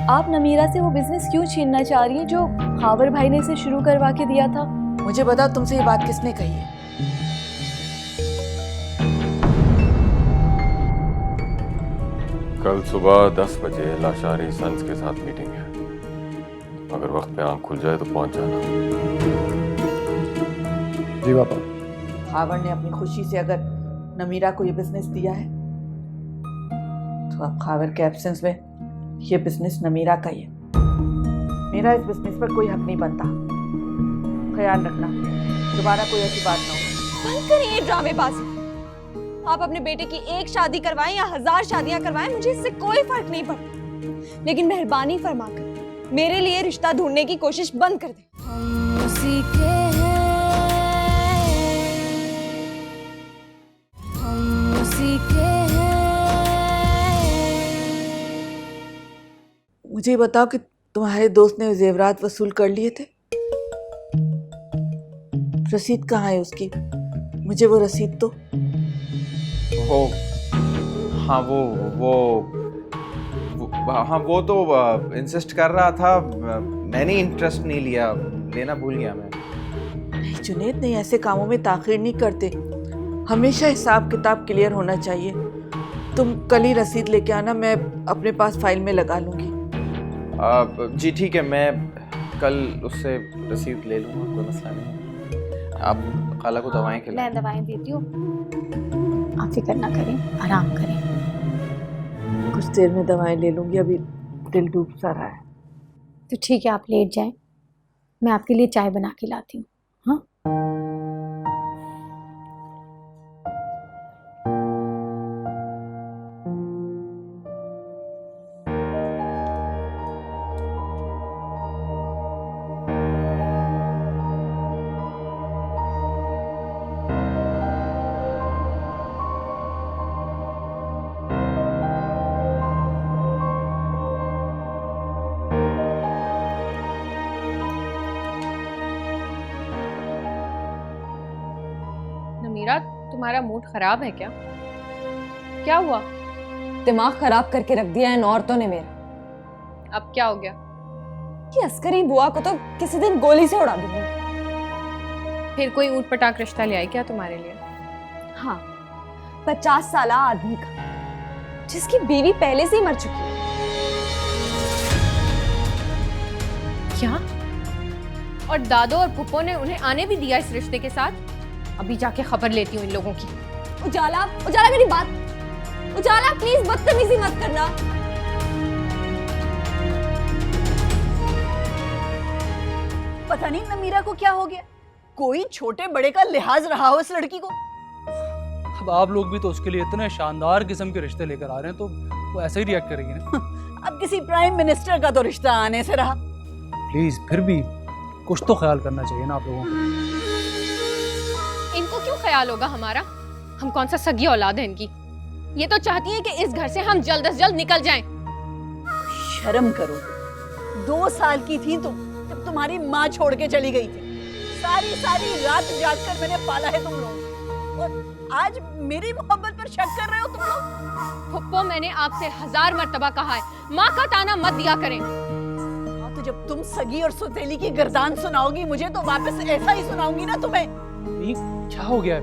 आप नमीरा से वो बिजनेस क्यों छीनना चाह रही हैं जो खावर भाई ने इसे शुरू करवा के दिया था? मुझे बताओ, तुमसे ये बात किसने कही है? कल सुबह 10 बजे लाशारी सन्स के साथ मीटिंग है। अगर वक्त पे आंख खुल जाए तो पहुंच जाना। जी पापा। खावर ने अपनी खुशी से अगर नमीरा को ये बिजनेस दिया है तो अब खावर के एब्सेंस में ये बिजनेस नमीरा का ही है। मेरा इस बिजनेस पर कोई हक नहीं बनता। ख्याल रखना दोबारा कोई ऐसी बात ना हो। बंद करिए ये ड्रामेबाजी। आप अपने बेटे की एक शादी करवाएं या 1000 शादियां करवाएं, मुझे इससे कोई फर्क नहीं पड़ता, लेकिन मेहरबानी फरमाकर मेरे लिए रिश्ता ढूंढने की कोशिश बंद कर दें। मुझे बताओ कि तुम्हारे दोस्त ने जेवरात वसूल कर लिए थे? रसीद कहाँ है उसकी? मुझे वो रसीद तो। वो हाँ हाँ वो तो इंसिस्ट कर रहा था। मैंने इंटरेस्ट नहीं लिया, लेना भूल गया मैं। नहीं जुनैद, नहीं ऐसे कामों में ताखिर नहीं करते। हमेशा हिसाब किताब क्लियर होना चाहिए। तुम कल ही रसीद लेके आना, मैं अपने पास फाइल में लगा लूंगी। जी ठीक है, मैं कल उससे रसीद ले लूँगा, कोई मसला नहीं। आप खाला को दवाएं खिलाएं। मैं दवाएं देती हूँ, आप फिक्र ना करें, आराम करें। कुछ देर में दवाएं ले लूंगी, अभी दिल डूब सा रहा है। तो ठीक है, आप लेट जाएं, मैं आपके लिए चाय बना के लाती हूँ। हाँ नमीरा, तुम्हारा मूड खराब है क्या? क्या हुआ? दिमाग खराब करके रख दिया इन औरतों ने मेरा। अब क्या हो गया? कि अस्करी बुआ को तो किसी दिन गोली से उड़ा दूंगी। फिर कोई ऊट पटाक रिश्ता ले आई क्या तुम्हारे लिए? हाँ, 50 साला आदमी का, जिसकी बीवी पहले से ही मर चुकी है। क्या? और दादो और पुप्पो ने उन्हें आने भी दिया इस रिश्ते के साथ? अभी जाके खबर लेती हूँ इन लोगों की। उजाला, उजाला मेरी बात, उजाला प्लीज बदतमीजी मत करना। पता नहीं नमीरा को क्या हो गया, कोई छोटे बड़े का लिहाज रहा हो इस लड़की को। अब आप लोग भी तो उसके लिए इतने शानदार किस्म के रिश्ते लेकर आ रहे हैं, तो वो ऐसे ही रिएक्ट करेगी ना। अब किसी प्राइम मिनिस्टर का तो रिश्ता आने से रहा। प्लीज फिर भी कुछ तो ख्याल करना चाहिए ना आप लोगों को। इनको क्यों ख्याल होगा हमारा? हम कौन सा सगी औलाद है इनकी? ये तो चाहती है कि इस घर से हम जल्द से जल्द निकल जाएं। शर्म करो, 2 साल की थी तुम जब तुम्हारी माँ छोड़ के चली गई थी। सारी सारी रात जागकर मैंने पाला है तुम लोग, और आज मेरी मोहब्बत पर शक कर रहे हो तुम लोग। पुप्पो, मैंने आपसे 1000 मर्तबा कहा है, माँ का ताना मत दिया करें। हाँ, तो जब तुम सगी और सौतेली की गर्दान सुनाओगी मुझे, तो वापस ऐसा ही सुनाऊंगी ना तुम्हें। क्या हो गया है?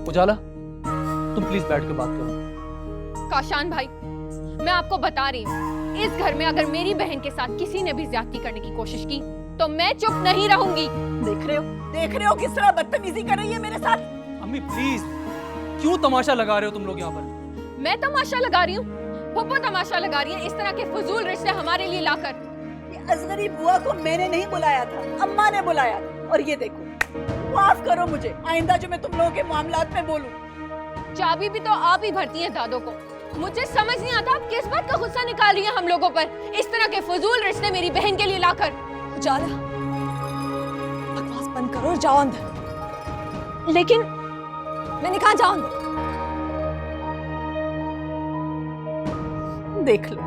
उजाला, तुम प्लीज बैठ के बात करो। काशान भाई, मैं आपको बता रही हूँ, इस घर में अगर मेरी बहन के साथ किसी ने भी ज्यादती करने की कोशिश की तो मैं चुप नहीं रहूंगी। देख रहे हो किस तरह बदतमीजी कर रही है मेरे साथ। अम्मी प्लीज, क्यों तमाशा लगा रहे हो तुम लोग यहाँ पर? मैं तमाशा लगा रही हूँ? पुप्पो तमाशा लगा रही है इस तरह के फजूल रिश्ते हमारे लिए लाकर। ये असगरी बुआ को मैंने नहीं बुलाया था, अम्मा ने बुलाया था। और ये देखो, माफ करो मुझे, आइंदा जो मैं तुम लोगों के मामलात में बोलूं। चाबी भी तो आप ही भरती हैं दादो को। मुझे समझ नहीं आता आप किस बात का गुस्सा निकाल रही हैं हम लोगों पर, इस तरह के फजूल रिश्ते मेरी बहन के लिए लाकर। उजाला, बकवास बंद करो और जाओ अंदर। लेकिन मैंने कहा जाओ अंदर। देख लो,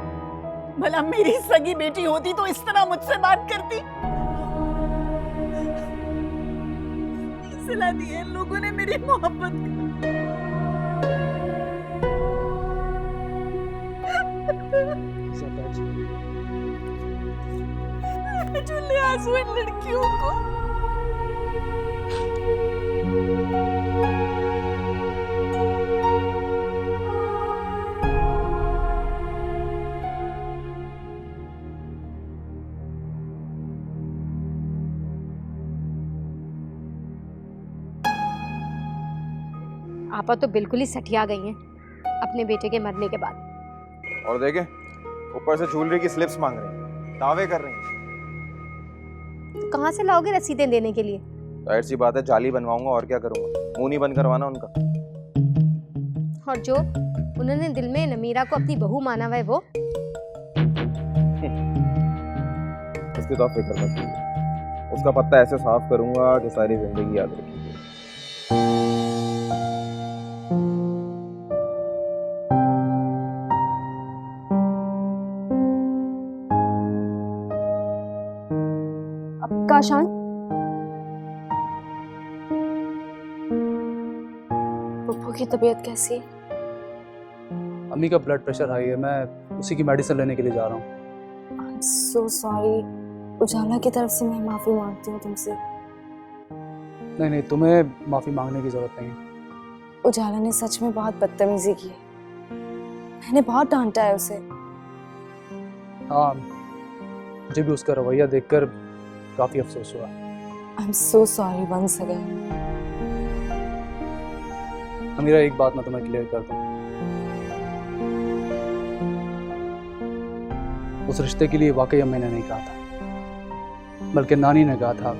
भला मेरी सगी बेटी होती तो इस तरह मुझसे बात करती? सिला दी है लोगों ने मेरी मोहब्बत को। मासूम लड़कियों को। आपा तो बिल्कुल ही सठिया गई हैं अपने बेटे के मरने के बाद। और देखे ऊपर से ज्वेलरी की स्लिप्स मांग रही हैं, दावे कर रही हैं। तो कहाँ से लाओगे रसीदें देने के लिए? जाहिर सी बात है जाली बनवाऊंगा, और क्या करूंगा, मुंह नहीं बंद करवाना उनका। और जो उन्होंने दिल में नमीरा को अपनी बहू माना हुआ है वो? उसकी तो आप फिक्र मत कीजिए, उसका पत्ता ऐसे साफ करूंगा कि सारी जिंदगी याद रखेगी। काशान, पप्पू की तबीयत कैसी है? अम्मी का ब्लड प्रेशर हाई है, मैं उसी की मेडिसिन लेने के लिए जा रहा हूँ। I'm so sorry। उजाला की तरफ से मैं माफी मांगती हूँ तुमसे। नहीं नहीं, तुम्हें माफ़ी मांगने की ज़रूरत नहीं है। उजाला ने सच में बहुत बदतमीजी की है, मैंने बहुत डांटा है उसे। हाँ, मुझे भी उसका रवैया देखकर काफ़ी अफसोस हुआ। I'm so sorry once again। अमीरा, एक बात मैं तुम्हें क्लियर कर दूं, उस रिश्ते के लिए वाकई अम्मी ने नहीं कहा था, बल्कि नानी ने कहा था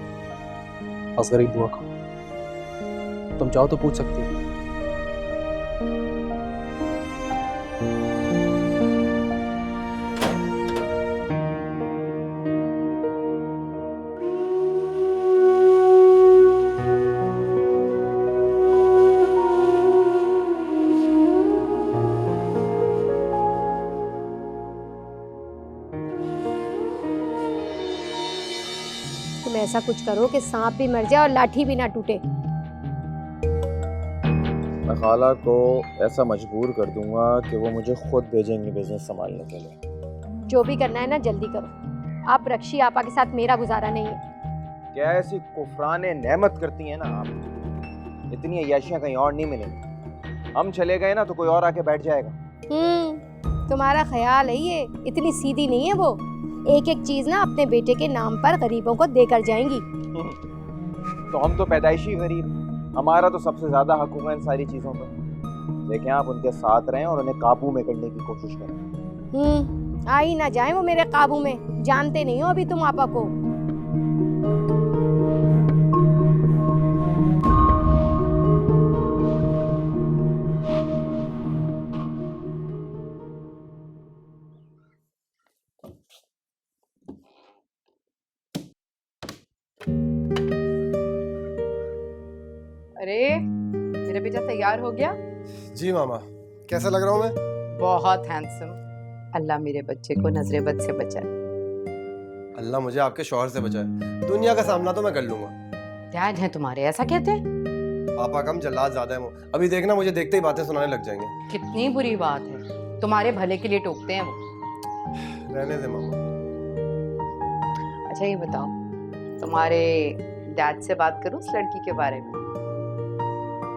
असगरी बुआ को। तुम चाहो तो पूछ सकती हो। तुम ऐसा कुछ करो कि सांप भी मर जाए और लाठी भी ना टूटे। मैं खाला को ऐसा मजबूर कर दूंगा कि वो मुझे खुद भेजेंगे बिजनेस संभालने के लिए। जो भी करना है ना जल्दी करो। आप रक्षी आपा के साथ मेरा गुजारा नहीं है। क्या ऐसी कुफराने नेमत करती हैं ना आप, इतनी अय्याशियां कहीं और नहीं मिलेंगी। हम चले गए ना तो कोई और आके बैठ जाएगा। तुम्हारा ख्याल है ये, इतनी सीधी नहीं है वो। एक एक चीज ना अपने बेटे के नाम पर गरीबों को देकर जाएंगी। तो हम तो पैदाइशी गरीब, हमारा तो सबसे ज्यादा हक होगा इन सारी चीजों पर। लेकिन आप उनके साथ रहें और उन्हें काबू में करने की कोशिश करें। आ ही ना जाए वो मेरे काबू में। जानते नहीं हो अभी तुम आपा को। अरे मेरा बेटा तैयार हो गया? जी मामा, कैसा लग रहा हूँ मैं? बहुत हैंडसम। अल्लाह मेरे बच्चे को नजरे बद से बचाए। अल्लाह मुझे आपके शौहर से बचाए। दुनिया का सामना तो मैं कर लूंगा। डैड हैं तुम्हारे, ऐसा कहते हैं? पापा कम जल्लाद ज्यादा है वो। अभी देखना मुझे देखते ही बातें सुनाने लग जाएंगे। कितनी बुरी बात है, तुम्हारे भले के लिए टोकते हैं वो। रहने दे मामा। अच्छा ये बताओ, तुम्हारे डैड से बात करूं इस लड़की के बारे में?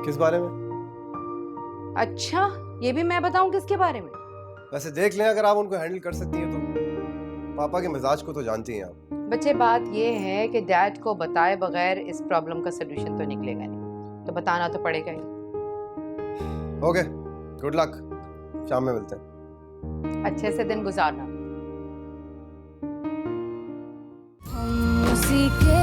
किस बारे में? अच्छा ये भी मैं बताऊं किसके बारे में? वैसे देख लें, अगर आप उनको हैंडल कर सकती हैं तो। पापा के मिजाज को तो जानती हैं आप। बच्चे बात ये है कि डैड को बताए बगैर इस प्रॉब्लम का सोल्यूशन तो निकलेगा नहीं, तो बताना तो पड़ेगा ही। Okay, good luck. शाम में मिलते हैं। अच्छे से दिन गुजारना। उसी के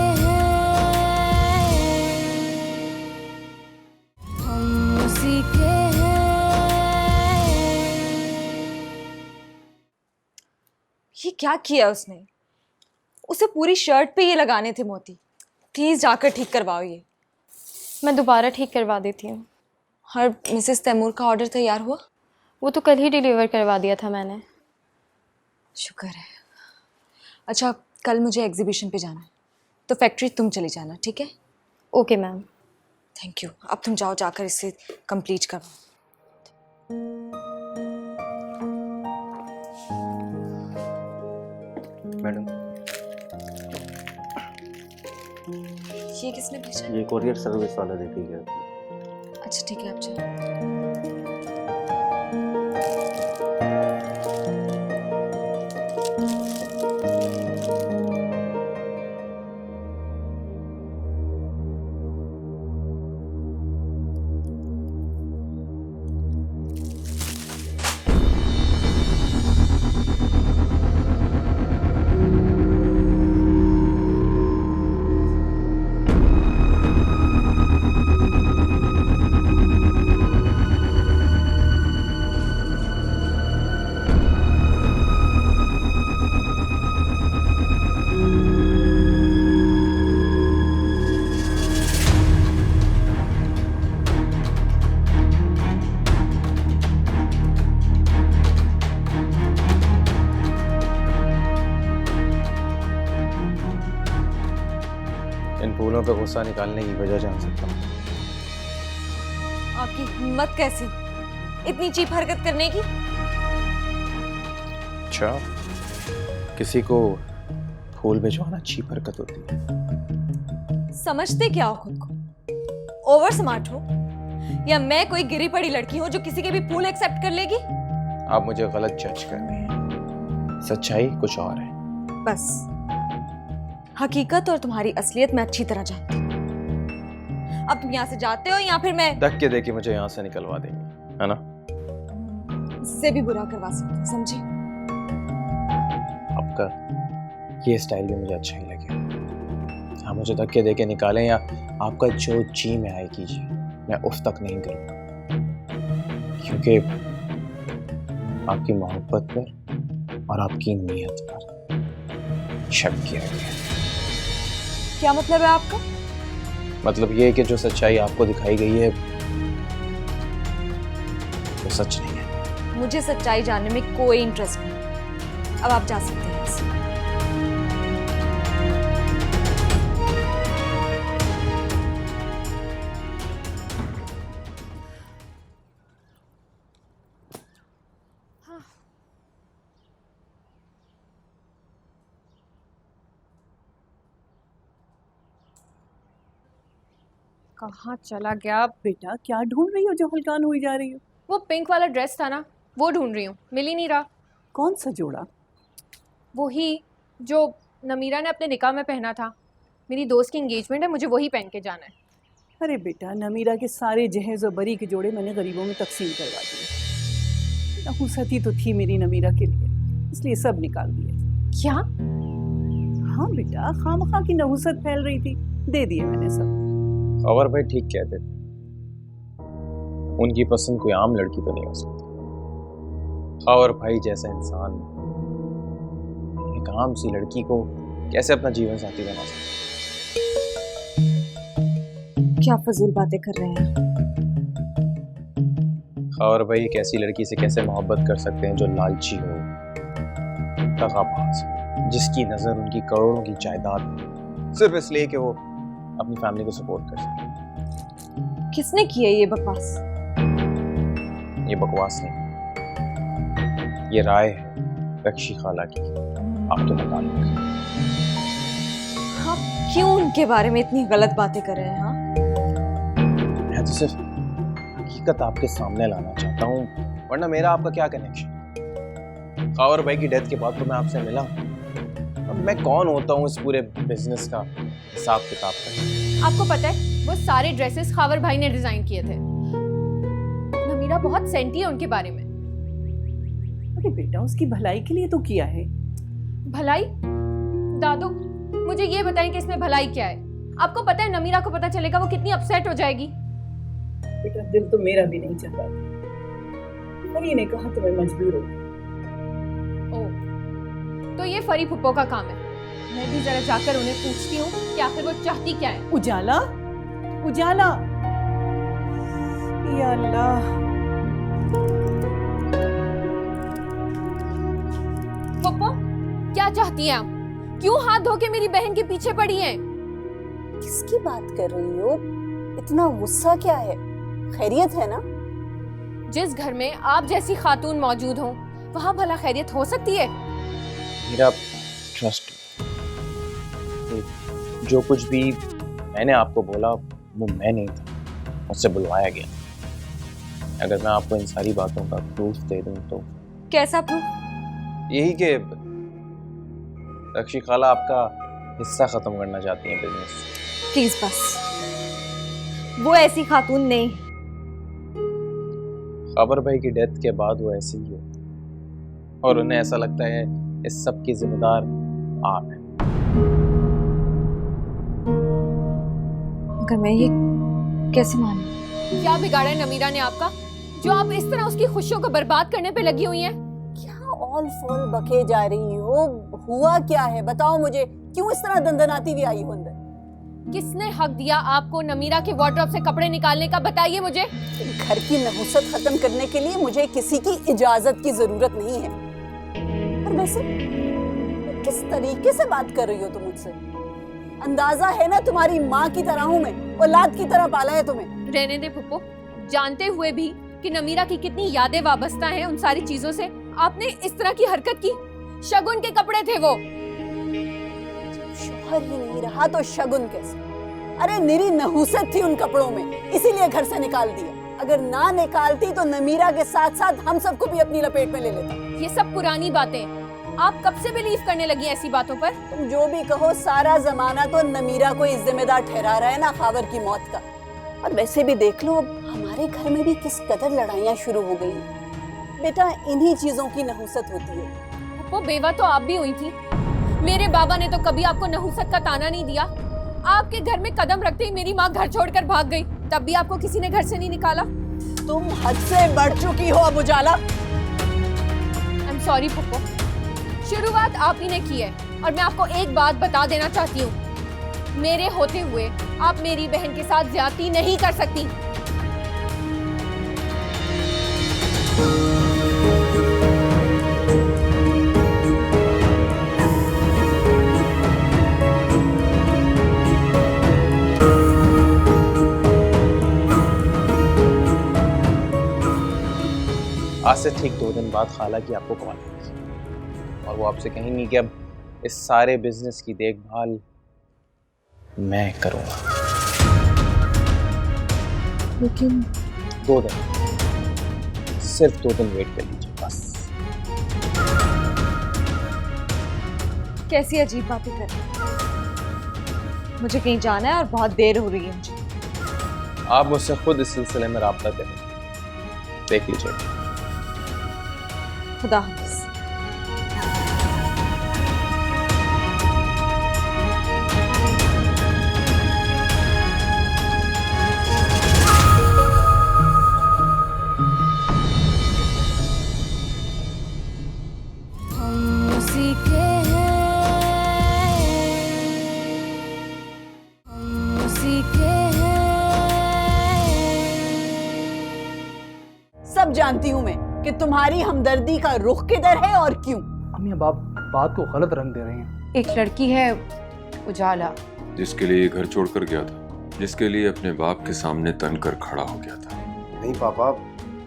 ये क्या किया उसने? उसे पूरी शर्ट पे ये लगाने थे मोती। प्लीज जाकर ठीक करवाओ ये। मैं दोबारा ठीक करवा देती हूँ। और मिसेस तैमूर का ऑर्डर तैयार हुआ? वो तो कल ही डिलीवर करवा दिया था मैंने। शुक्र है। अच्छा कल मुझे एग्जीबिशन पे जाना है, तो फैक्ट्री तुम चली जाना, ठीक है? Okay ma'am. Thank you. अब तुम जाओ, जाकर इसे कंप्लीट करवाओ। मैडम ये किसने भेजा? ये कोरियर सर्विस वाला दे के गया। अच्छा ठीक है, आप चलो। इन फूलों पे गुस्सा निकालने की वजह जान सकता हूँ। आपकी हिम्मत कैसी इतनी चीप हरकत करने की? अच्छा, किसी को फूल भिजवाना चीप हरकत होती है? समझते क्या हो खुद को? ओवर स्मार्ट हो या मैं कोई गिरी पड़ी लड़की हूँ जो किसी के भी फूल एक्सेप्ट कर लेगी? आप मुझे गलत जज कर रही हैं। सच्चाई कुछ और है। बस हकीकत और तुम्हारी असलियत मैं अच्छी तरह जानती हूँ। अब तुम यहाँ से जाते हो या फिर मैं धक्के दे के मुझे यहाँ से निकलवा देंगे, है ना? इससे भी बुरा करवा सकती हूँ, समझी? आपका ये स्टाइल भी मुझे अच्छा ही लगे। आप मुझे धक्के दे के निकालें या आपका जो जी में आए कीजिए, मैं उफ तक नहीं करूँगा, क्योंकि आपकी मोहब्बत पर और आपकी नीयत पर शक किया गया। क्या मतलब है आपका? मतलब ये कि जो सच्चाई आपको दिखाई गई है वो सच नहीं है। मुझे सच्चाई जानने में कोई इंटरेस्ट नहीं। अब आप जा सकते हैं। कहाँ चला गया? बेटा क्या ढूंढ रही हो जो हलकान हुई जा रही हो? वो पिंक वाला ड्रेस था ना, वो ढूंढ रही हूँ, मिल ही नहीं रहा। कौन सा जोड़ा? वही जो नमीरा ने अपने निकाह में पहना था। मेरी दोस्त की एंगेजमेंट है, मुझे वही पहन के जाना है। अरे बेटा, नमीरा के सारे जहेज और बरी के जोड़े मैंने गरीबों में तकसीम करवा दिए। नहुसती तो थी मेरी नमीरा के लिए, इसलिए सब निकाल दिए। क्या? हाँ बेटा, खामखा की नहुसत फैल रही थी, दे दिए मैंने सब। खबर भाई ठीक कहते थे, उनकी पसंद कोई आम लड़की तो नहीं हो सकती। खबर भाई जैसा इंसान एक आम सी लड़की को कैसे अपना जीवन साथी बना सकता? क्या फजूल बातें कर रहे हैं? खबर भाई एक ऐसी लड़की से कैसे मोहब्बत कर सकते हैं जो लालची हो, दगाबाज हो, जिसकी नजर उनकी करोड़ों की जायदाद सिर्फ इसलिए कि वो अपनी फैमिली को सपोर्ट कर सके। किसने की है ये बकवास? ये बकवास नहीं, ये राय है रक्षी खाला की, आपके मुताबिक। आप क्यों उनके बारे में इतनी गलत बातें कर रहे हैं? हाँ, मैं तो सिर्फ हकीकत आपके सामने लाना चाहता हूँ, वरना मेरा आपका क्या कनेक्शन? खावर भाई की डेथ के बाद तो मैं आपसे मिला, अब मैं कौन होता हूँ इस पूरे बिजनेस का हिसाब किताब करना? आपको पता है वो सारे ड्रेसेस खावर भाई ने डिजाइन किए थे। नमीरा बहुत सेंटी है उनके बारे में। अरे बेटा, उसकी भलाई के लिए तो किया है। भलाई? दादू मुझे ये बताएं कि इसमें भलाई क्या है? आपको पता है नमीरा को पता चलेगा वो कितनी अपसेट हो जाएगी। बेटा दिल तो मेरा भी नहीं चाहता, फरी ने कहा तो मैं मजबूर हूँ। ओह, तो ये फरी फुप्पो का काम है। मैं भी जरा जाकर उन्हें पूछती हूँ कि आखिर वो चाहती क्या है। उजाला, उजाला, या अल्लाह। फुप्पो क्या चाहती हैं आप? क्यों हाथ धो के मेरी बहन के पीछे पड़ी हैं? किसकी बात कर रही हो? इतना गुस्सा क्या है? खैरियत है ना? जिस घर में आप जैसी खातून मौजूद हो वहां भला खैरियत हो सकती है? मेरा ट्रस्ट, जो कुछ भी मैंने आपको बोला वो मैं नहीं था, मुझसे बुलवाया गया। अगर मैं आपको इन सारी बातों का प्रूफ दे दूं तो कैसा प्रूफ? यही कि रक्षी खाला आपका हिस्सा खत्म करना चाहती हैं बिजनेस। प्लीज बस, वो ऐसी खातून नहीं। खबर भाई की डेथ के बाद वो ऐसी ही है और उन्हें ऐसा लगता है इस सब की जिम्मेदार आप हैं। मगर मैं ये कैसे मानूं? क्या बिगाड़ा है नमीरा ने आपका, जो आप इस तरह उसकी खुशियों को बर्बाद करने पे लगी हुई हैं? क्या ऑल फॉल बके जा रही हो? हुआ क्या है बताओ मुझे, क्यों इस तरह दंदनाती हुई आई हो अंदर? किसने हक दिया आपको नमीरा के वार्डरोब से कपड़े निकालने का, बताइए मुझे। घर की नहुसत खत्म करने के लिए मुझे किसी की इजाजत की जरूरत नहीं है। और वैसे किस तरीके से बात कर रही हो तुम मुझसे? अंदाजा है ना तुम्हारी माँ की तरह हूँ मैं, औलाद की तरह पाला है तुम्हें। रहने दे फुप्पो, जानते हुए भी कि नमीरा की कितनी यादें वाबस्ता हैं उन सारी चीजों से, आपने इस तरह की हरकत की। शगुन के कपड़े थे वो। शोहर ही नहीं रहा तो शगुन कैसे? अरे निरी नहुसत थी उन कपड़ों में, इसीलिए घर से निकाल दिया। अगर ना निकालती तो नमीरा के साथ साथ हम सबको भी अपनी लपेट में ले लेता। ये सब पुरानी बातें, आप कब से बिलीव करने लगी ऐसी बातों पर? तुम जो भी कहो, सारा जमाना तो नमीरा को इस जिम्मेदार ठहरा रहा है ना खावर की मौत का। और वैसे भी देख लो, अब हमारे घर में भी किस कदर लड़ाइयाँ शुरू हो गई। बेटा इन्हीं चीजों की नहुसत होती है। वो बेवा तो आप भी हुई थी। मेरे बाबा ने तो कभी आपको नहुसत का ताना नहीं दिया। आपके घर में कदम रखते ही मेरी माँ घर छोड़कर भाग गई, तब भी आपको किसी ने घर से नहीं निकाला। तुम हद से बढ़ चुकी हो अब उजाला। आई एम सॉरी पुप्पो, शुरुआत आप ही ने की है और मैं आपको एक बात बता देना चाहती हूँ, मेरे होते हुए आप मेरी बहन के साथ ज्यादती नहीं कर सकती। आज से ठीक 2 दिन बाद खाला की आपको कॉल आई और वो आपसे कहेंगी कि अब इस सारे बिजनेस की देखभाल मैं करूंगा। लेकिन 2 दिन, सिर्फ 2 दिन वेट कर लीजिए बस। कैसी अजीब बातें कर रही हैं। मुझे कहीं जाना है और बहुत देर हो रही है मुझे। आप मुझसे खुद इस सिलसिले में राब्ता करें, देख लीजिए। खुदा हाफिज़। सब जानती हूँ मैं कि तुम्हारी हमदर्दी का रुख किधर है और क्यों। अम्मी अब आप बात को गलत रंग दे रही हैं। एक लड़की है उजाला, जिसके लिए घर छोड़कर गया था, जिसके लिए अपने बाप के सामने तन कर खड़ा हो गया था। नहीं पापा,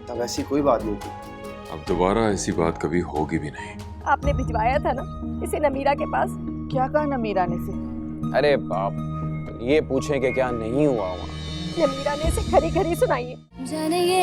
तब ऐसी कोई बात नहीं थी। अब दोबारा ऐसी बात कभी होगी भी नहीं। आपने भिजवाया था ना इसे नमीरा के पास? क्या कहा नमीरा ने से? अरे बाप, ये पूछें कि क्या नहीं हुआ वहाँ। नमीरा ने इसे खरी खरी सुनाई है।